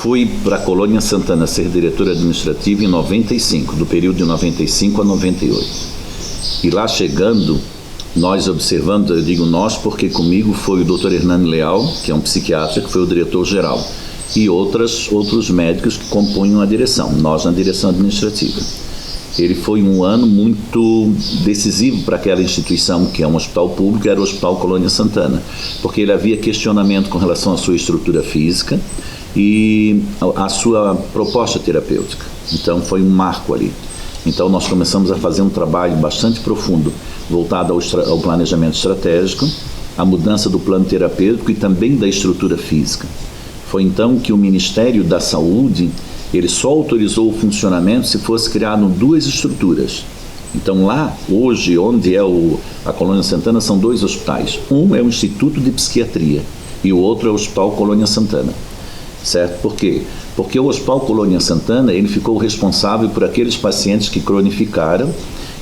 fui para a Colônia Santana ser diretor administrativo em 95, do período de 95 a 98. E lá chegando, nós observando, eu digo nós porque comigo foi o Dr. Hernani Leal, que é um psiquiatra, que foi o diretor-geral, e outros médicos que compunham a direção, nós na direção administrativa. Ele foi um ano muito decisivo para aquela instituição, que é um hospital público, era o Hospital Colônia Santana, porque ele havia questionamento com relação à sua estrutura física e à sua proposta terapêutica. Então foi um marco ali. Então nós começamos a fazer um trabalho bastante profundo, voltado ao planejamento estratégico, à mudança do plano terapêutico e também da estrutura física. Foi então que o Ministério da Saúde, ele só autorizou o funcionamento se fosse criado 2 estruturas. Então lá, hoje, onde é a Colônia Santana, são 2 hospitais. Um é o Instituto de Psiquiatria e o outro é o Hospital Colônia Santana. Certo? Por quê? Porque o Hospital Colônia Santana, ele ficou responsável por aqueles pacientes que cronificaram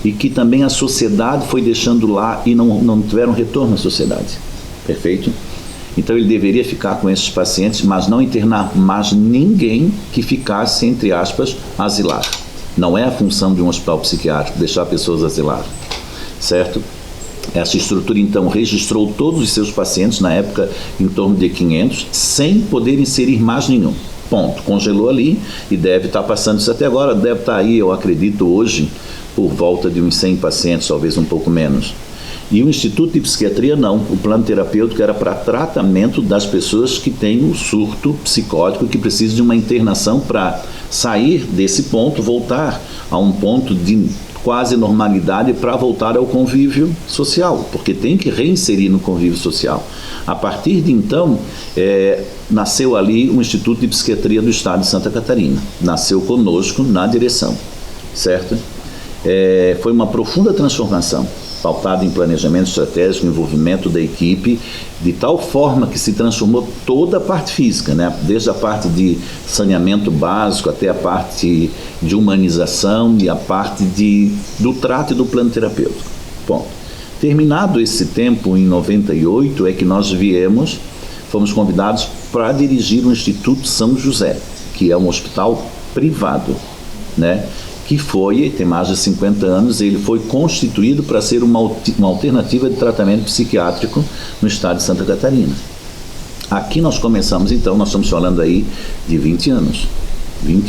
e que também a sociedade foi deixando lá e não tiveram retorno à sociedade. Perfeito? Então ele deveria ficar com esses pacientes, mas não internar mais ninguém que ficasse, entre aspas, asilar. Não é a função de um hospital psiquiátrico deixar pessoas asilar, certo? Essa estrutura então registrou todos os seus pacientes, na época em torno de 500, sem poder inserir mais nenhum. Ponto. Congelou ali e deve estar passando isso até agora, deve estar aí, eu acredito hoje, por volta de uns 100 pacientes, talvez um pouco menos. E o Instituto de Psiquiatria não, o plano terapêutico era para tratamento das pessoas que têm um surto psicótico, que precisam de uma internação para sair desse ponto, voltar a um ponto de quase normalidade para voltar ao convívio social, porque tem que reinserir no convívio social. A partir de então, nasceu ali o Instituto de Psiquiatria do Estado de Santa Catarina, nasceu conosco na direção, certo? Foi uma profunda transformação, pautada em planejamento estratégico, envolvimento da equipe, de tal forma que se transformou toda a parte física, né? Desde a parte de saneamento básico até a parte de humanização e a parte do trato e do plano terapêutico. Bom, terminado esse tempo, em 98, é que nós fomos convidados para dirigir o Instituto São José, que é um hospital privado, né? Que tem mais de 50 anos, ele foi constituído para ser uma alternativa de tratamento psiquiátrico no estado de Santa Catarina. Aqui nós começamos, então, nós estamos falando aí de 20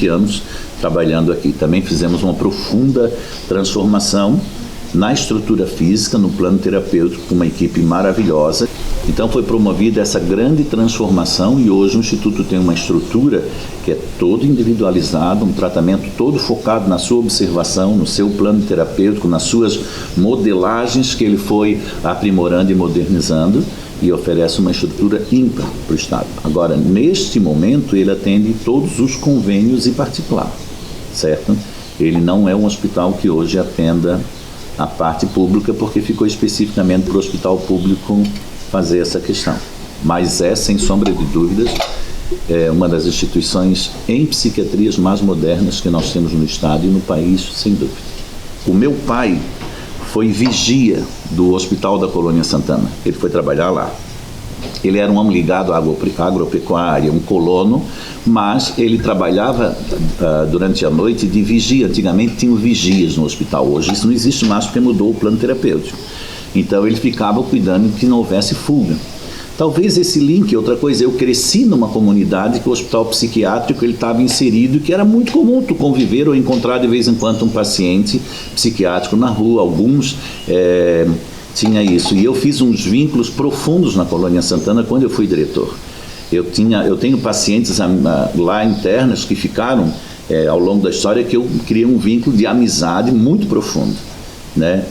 anos trabalhando aqui. Também fizemos uma profunda transformação na estrutura física, no plano terapêutico, com uma equipe maravilhosa. Então foi promovida essa grande transformação e hoje o Instituto tem uma estrutura que é todo individualizado, um tratamento todo focado na sua observação, no seu plano terapêutico, nas suas modelagens que ele foi aprimorando e modernizando e oferece uma estrutura ímpar para o Estado. Agora, neste momento, ele atende todos os convênios e particular, certo? Ele não é um hospital que hoje atenda a parte pública, porque ficou especificamente para o hospital público fazer essa questão. Mas sem sombra de dúvidas, uma das instituições em psiquiatrias mais modernas que nós temos no estado e no país, sem dúvida. O meu pai foi vigia do Hospital da Colônia Santana. Ele foi trabalhar lá. Ele era um homem ligado à agropecuária, um colono, mas ele trabalhava durante a noite de vigia. Antigamente tinham vigias no hospital, hoje isso não existe mais porque mudou o plano terapêutico. Então ele ficava cuidando que não houvesse fuga. Talvez esse link, outra coisa, eu cresci numa comunidade que o hospital psiquiátrico ele estava inserido e que era muito comum tu conviver ou encontrar de vez em quando um paciente psiquiátrico na rua, alguns tinha isso. E eu fiz uns vínculos profundos na Colônia Santana quando eu fui diretor. Eu tenho pacientes lá internos que ficaram ao longo da história que eu criei um vínculo de amizade muito profundo, né?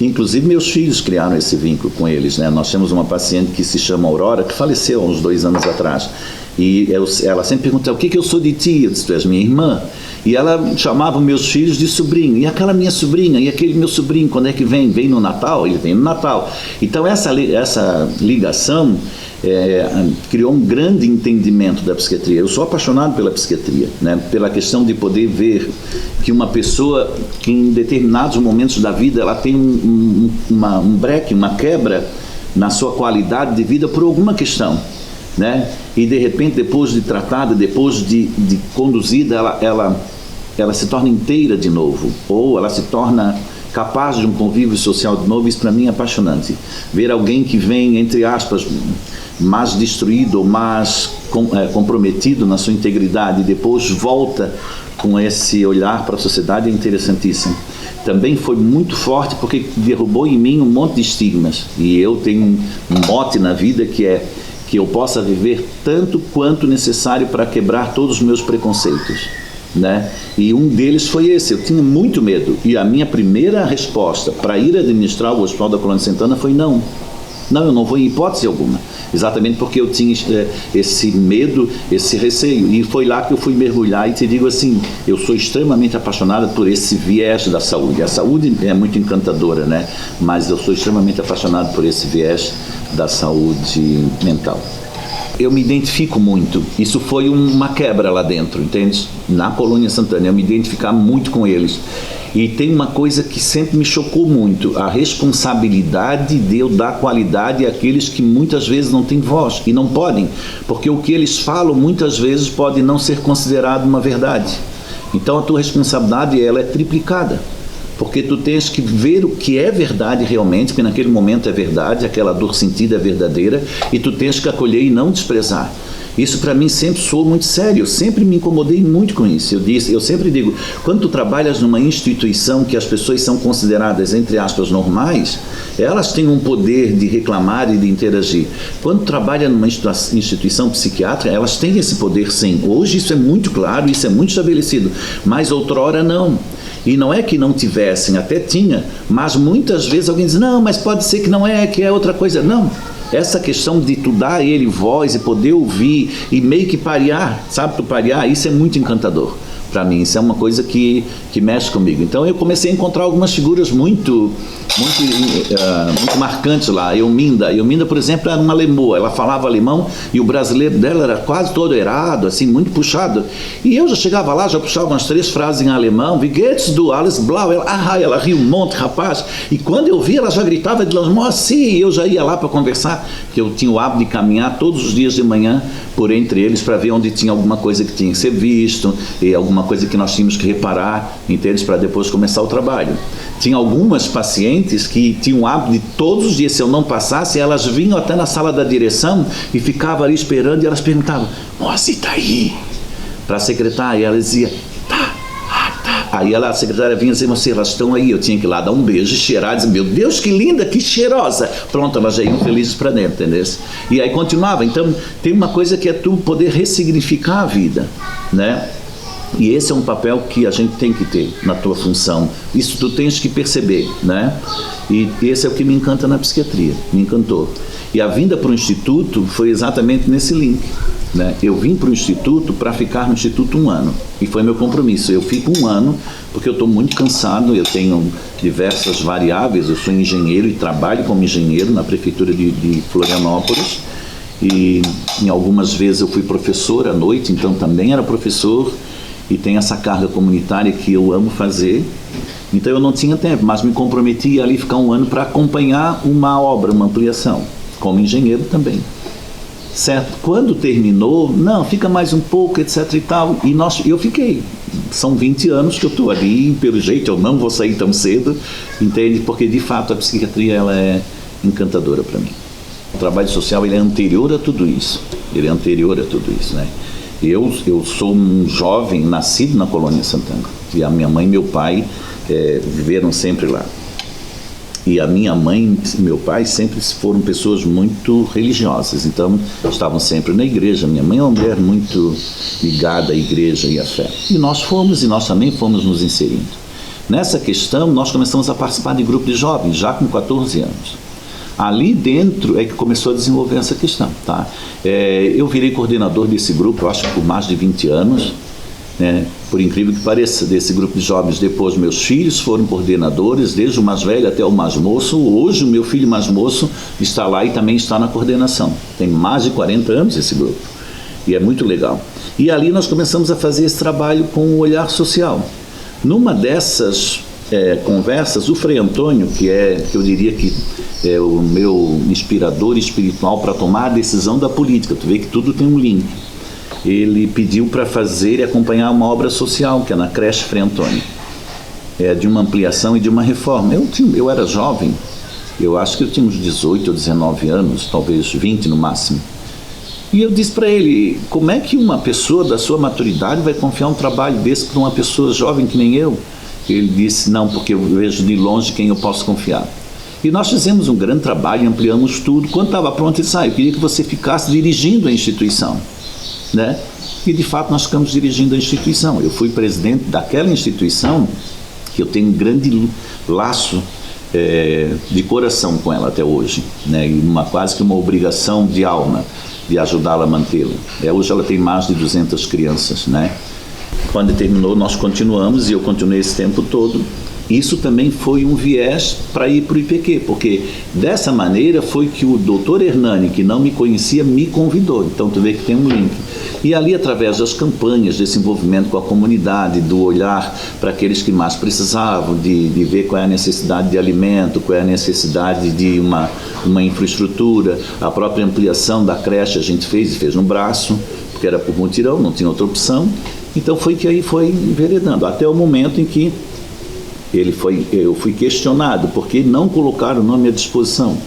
Inclusive meus filhos criaram esse vínculo com eles, né? Nós temos uma paciente que se chama Aurora, que faleceu há uns 2 anos atrás. E ela sempre perguntava, o que eu sou de ti? Eu disse, tu és minha irmã. E ela chamava meus filhos de sobrinho. E aquela minha sobrinha, e aquele meu sobrinho, quando é que vem? Vem no Natal? Ele vem no Natal. Então essa ligação criou um grande entendimento da psiquiatria. Eu sou apaixonado pela psiquiatria, né? Pela questão de poder ver que uma pessoa que em determinados momentos da vida ela tem um breque, uma quebra na sua qualidade de vida por alguma questão, né? e de repente, depois de tratada, depois de conduzida, ela se torna inteira de novo, ou ela se torna capaz de um convívio social de novo. Isso para mim é apaixonante. Ver alguém que vem, entre aspas, mais destruído ou mais comprometido na sua integridade e depois volta com esse olhar para a sociedade é interessantíssimo. Também foi muito forte porque derrubou em mim um monte de estigmas, e eu tenho um mote na vida que é que eu possa viver tanto quanto necessário para quebrar todos os meus preconceitos, né? E um deles foi esse. Eu tinha muito medo, e a minha primeira resposta para ir administrar o Hospital da Colônia Santana foi não, eu não vou em hipótese alguma, exatamente porque eu tinha esse medo, esse receio, e foi lá que eu fui mergulhar. E te digo assim, eu sou extremamente apaixonado por esse viés da saúde. A saúde é muito encantadora, né? Mas eu sou extremamente apaixonado por esse viés da saúde mental. Eu me identifico muito, isso foi uma quebra lá dentro, entende? Na Colônia Santana, eu me identificar muito com eles. E tem uma coisa que sempre me chocou muito, a responsabilidade de eu dar qualidade àqueles que muitas vezes não têm voz, e não podem, porque o que eles falam muitas vezes pode não ser considerado uma verdade. Então a tua responsabilidade, ela é triplicada, porque tu tens que ver o que é verdade realmente, que naquele momento é verdade, aquela dor sentida é verdadeira, e tu tens que acolher e não desprezar. Isso para mim sempre soou muito sério, eu sempre me incomodei muito com isso. Eu sempre digo, quando tu trabalhas numa instituição que as pessoas são consideradas, entre aspas, normais, elas têm um poder de reclamar e de interagir. Quando tu trabalha numa instituição psiquiátrica, elas têm esse poder sim. Hoje isso é muito claro, isso é muito estabelecido, mas outrora não. E não é que não tivessem, até tinha, mas muitas vezes alguém diz, não, mas pode ser que não é, que é outra coisa. Não, essa questão de tu dar a ele voz e poder ouvir e meio que parear, sabe, tu parear, isso é muito encantador para mim, isso é uma coisa que mexe comigo. Então eu comecei a encontrar algumas figuras muito marcantes lá. Euminda, por exemplo, era uma lemoa, ela falava alemão e o brasileiro dela era quase todo errado, assim, muito puxado. E eu já chegava lá, já puxava umas 3 frases em alemão, wie geht's du, alles blau, ela ria um monte, rapaz. E quando eu via, ela já gritava de longe, moça, e eu já ia lá para conversar, porque eu tinha o hábito de caminhar todos os dias de manhã por entre eles para ver onde tinha alguma coisa que tinha que ser visto, e alguma coisa que nós tínhamos que reparar, entende? Para depois começar o trabalho. Tinha algumas pacientes que tinham o hábito de todos os dias, se eu não passasse, elas vinham até na sala da direção e ficavam ali esperando, e elas perguntavam, moça, está aí? Para a secretária, e ela dizia, tá. Aí a secretária vinha dizer, você, elas estão aí. Eu tinha que ir lá dar um beijo e cheirar, dizer, meu Deus, que linda, que cheirosa. Pronto, elas já iam felizes para dentro, entendeu? E aí continuava. Então, tem uma coisa que é tu poder ressignificar a vida, né? E esse é um papel que a gente tem que ter na tua função. Isso tu tens que perceber, né? E esse é o que me encanta na psiquiatria, me encantou. E a vinda para o Instituto foi exatamente nesse link, né? Eu vim para o Instituto para ficar no Instituto 1 ano, e foi meu compromisso. Eu fico 1 ano porque eu estou muito cansado, eu tenho diversas variáveis, eu sou engenheiro e trabalho como engenheiro na prefeitura de Florianópolis, e em algumas vezes eu fui professor à noite, então também era professor, e tem essa carga comunitária que eu amo fazer. Então eu não tinha tempo, mas me comprometi a ali ficar 1 ano para acompanhar uma obra, uma ampliação, como engenheiro também. Certo? Quando terminou, não, fica mais um pouco, etc e tal, e eu fiquei. São 20 anos que eu estou ali, pelo jeito eu não vou sair tão cedo, entende? Porque de fato a psiquiatria, ela é encantadora para mim. O trabalho social, ele é anterior a tudo isso, né? Eu sou um jovem nascido na Colônia Santana, e a minha mãe e meu pai viveram sempre lá. E a minha mãe e meu pai sempre foram pessoas muito religiosas, então estavam sempre na igreja. Minha mãe é uma mulher muito ligada à igreja e à fé. E nós também fomos nos inserindo. Nessa questão, nós começamos a participar de grupo de jovens, já com 14 anos. Ali dentro é que começou a desenvolver essa questão, tá? Eu virei coordenador desse grupo, eu acho que por mais de 20 anos, né? Por incrível que pareça, desse grupo de jovens. Depois meus filhos foram coordenadores, desde o mais velho até o mais moço. Hoje o meu filho mais moço está lá e também está na coordenação. Tem mais de 40 anos esse grupo, e é muito legal. E ali nós começamos a fazer esse trabalho com o olhar social. Numa dessas conversas, o Frei Antônio, que eu diria que é o meu inspirador espiritual para tomar a decisão da política, tu vê que tudo tem um link. Ele pediu para fazer e acompanhar uma obra social, que é na creche Frei Antônio, de uma ampliação e de uma reforma. Eu era jovem, eu acho que eu tinha uns 18 ou 19 anos, talvez 20 no máximo. E eu disse para ele, como é que uma pessoa da sua maturidade vai confiar um trabalho desse para uma pessoa jovem que nem eu? Ele disse, não, porque eu vejo de longe quem eu posso confiar. E nós fizemos um grande trabalho, ampliamos tudo. Quando estava pronto, ele disse, eu queria que você ficasse dirigindo a instituição, né? E de fato nós ficamos dirigindo a instituição. Eu fui presidente daquela instituição, que eu tenho um grande laço de coração com ela até hoje, né? E quase que uma obrigação de alma de ajudá-la a mantê-la. Hoje ela tem mais de 200 crianças, né? Quando terminou, nós continuamos, e eu continuei esse tempo todo. Isso também foi um viés para ir para o IPQ, porque dessa maneira foi que o doutor Hernani, que não me conhecia, me convidou. Então tu vê que tem um link. E ali, através das campanhas, desse envolvimento com a comunidade, do olhar para aqueles que mais precisavam, de ver qual é a necessidade de alimento, qual é a necessidade de uma infraestrutura, a própria ampliação da creche a gente fez no braço, porque era por mutirão, não tinha outra opção. Então foi que aí foi enveredando, até o momento em que eu fui questionado, porque não colocaram o nome à disposição.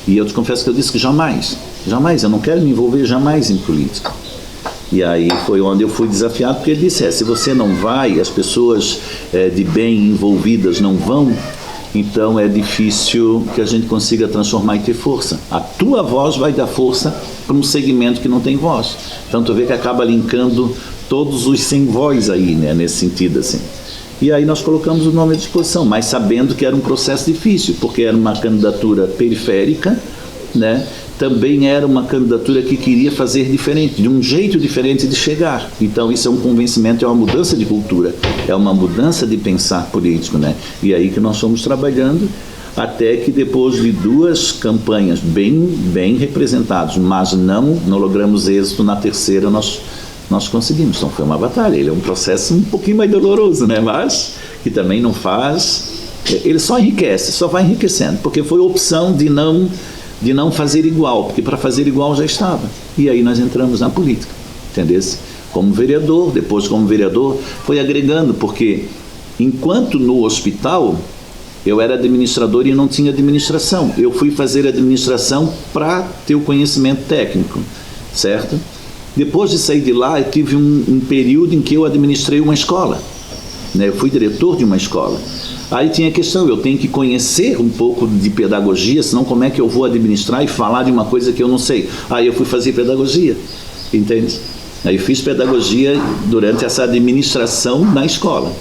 E eu te confesso que eu disse que jamais, eu não quero me envolver jamais em política. E aí foi onde eu fui desafiado, porque ele disse, se você não vai, as pessoas de bem envolvidas não vão, então é difícil que a gente consiga transformar e ter força. A tua voz vai dar força para um segmento que não tem voz. Então tu vê que acaba linkando todos os sem voz aí, né, nesse sentido assim. E aí nós colocamos o nome à disposição, mas sabendo que era um processo difícil, porque era uma candidatura periférica, né? Também era uma candidatura que queria fazer diferente, de um jeito diferente de chegar. Então isso é um convencimento, é uma mudança de cultura, é uma mudança de pensar político, né? E aí que nós fomos trabalhando, até que depois de 2 campanhas bem representadas, mas não logramos êxito, na terceira nós conseguimos. Então foi uma batalha, ele é um processo um pouquinho mais doloroso, né? Mas que também não faz, ele só enriquece, só vai enriquecendo, porque foi a opção de não fazer igual, porque para fazer igual já estava. E aí nós entramos na política, entendeu? Como vereador, depois como vereador, foi agregando, porque enquanto no hospital eu era administrador e não tinha administração, eu fui fazer administração para ter o conhecimento técnico, certo? Depois de sair de lá, eu tive um período em que eu administrei uma escola, né? Eu fui diretor de uma escola. Aí tinha a questão, eu tenho que conhecer um pouco de pedagogia, senão como é que eu vou administrar e falar de uma coisa que eu não sei? Aí eu fui fazer pedagogia, entende? Aí eu fiz pedagogia durante essa administração na escola.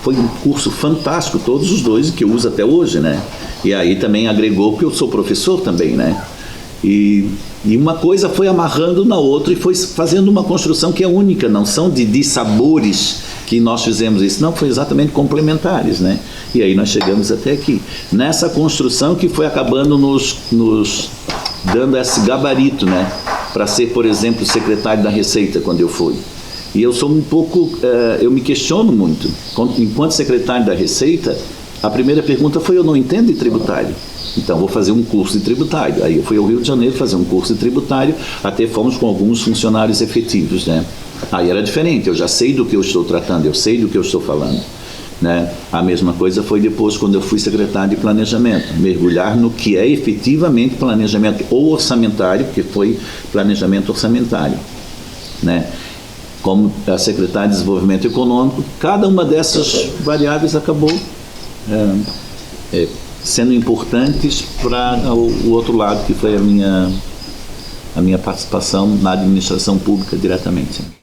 Foi um curso fantástico, todos os 2, que eu uso até hoje, né? E aí também agregou, porque eu sou professor também, né? E uma coisa foi amarrando na outra e foi fazendo uma construção que é única, não são de sabores que nós fizemos isso, não, foi exatamente complementares, né? E aí nós chegamos até aqui. Nessa construção que foi acabando nos dando esse gabarito, né? Para ser, por exemplo, secretário da Receita, quando eu fui. E eu sou um pouco, eu me questiono muito. Enquanto secretário da Receita, a primeira pergunta foi, eu não entendo de tributário. Então vou fazer um curso de tributário. Aí eu fui ao Rio de Janeiro fazer um curso de tributário, até fomos com alguns funcionários efetivos, né? Aí era diferente, eu já sei do que eu estou tratando, eu sei do que eu estou falando, né? A mesma coisa foi depois quando eu fui secretário de planejamento, mergulhar no que é efetivamente planejamento ou orçamentário, que foi planejamento orçamentário, né? Como a secretária de desenvolvimento econômico, cada uma dessas variáveis acabou sendo importantes para o outro lado, que foi a minha participação na administração pública diretamente.